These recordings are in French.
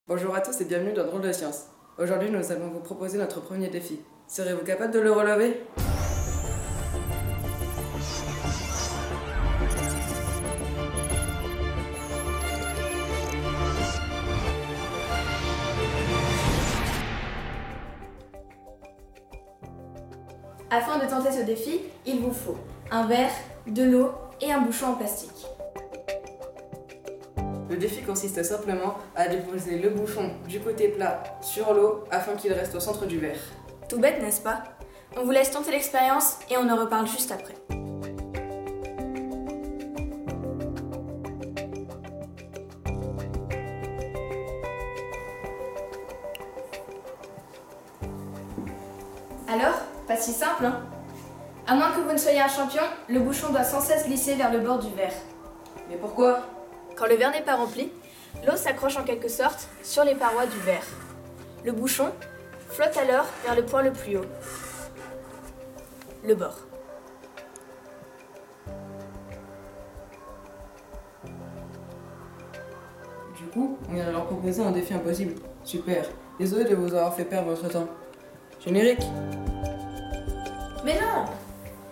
Bonjour à tous et bienvenue dans Drôle de Science. Aujourd'hui, nous allons vous proposer notre premier défi. Serez-vous capable de le relever? Afin de tenter ce défi, il vous faut un verre, de l'eau et un bouchon en plastique. Le défi consiste simplement à déposer le bouchon du côté plat sur l'eau afin qu'il reste au centre du verre. Tout bête, n'est-ce pas? On vous laisse tenter l'expérience et on en reparle juste après. Alors, pas si simple, hein? À moins que vous ne soyez un champion, le bouchon doit sans cesse glisser vers le bord du verre. Mais pourquoi? Quand le verre n'est pas rempli, l'eau s'accroche en quelque sorte sur les parois du verre. Le bouchon flotte alors vers le point le plus haut, le bord. Du coup, on vient de leur proposer un défi impossible. Super. Désolé de vous avoir fait perdre votre temps. Générique. Mais non!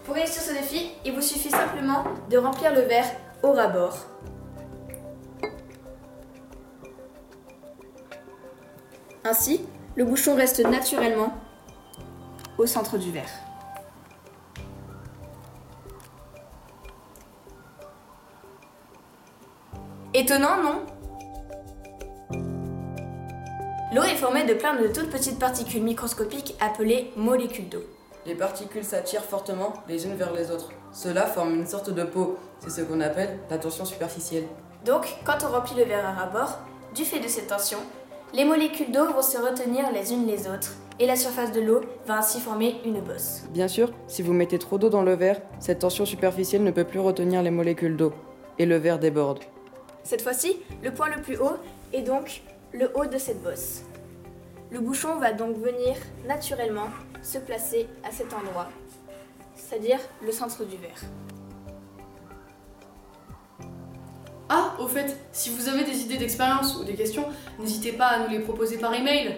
Pour réussir ce défi, il vous suffit simplement de remplir le verre au ras-bord. Ainsi, le bouchon reste naturellement au centre du verre. Étonnant, non? L'eau est formée de plein de toutes petites particules microscopiques appelées molécules d'eau. Les particules s'attirent fortement les unes vers les autres. Cela forme une sorte de peau. C'est ce qu'on appelle la tension superficielle. Donc, quand on remplit le verre à ras-bord, du fait de cette tension, les molécules d'eau vont se retenir les unes les autres et la surface de l'eau va ainsi former une bosse. Bien sûr, si vous mettez trop d'eau dans le verre, cette tension superficielle ne peut plus retenir les molécules d'eau et le verre déborde. Cette fois-ci, le point le plus haut est donc le haut de cette bosse. Le bouchon va donc venir naturellement se placer à cet endroit, c'est-à-dire le centre du verre. Ah, au fait, si vous avez des idées d'expérience ou des questions, n'hésitez pas à nous les proposer par email.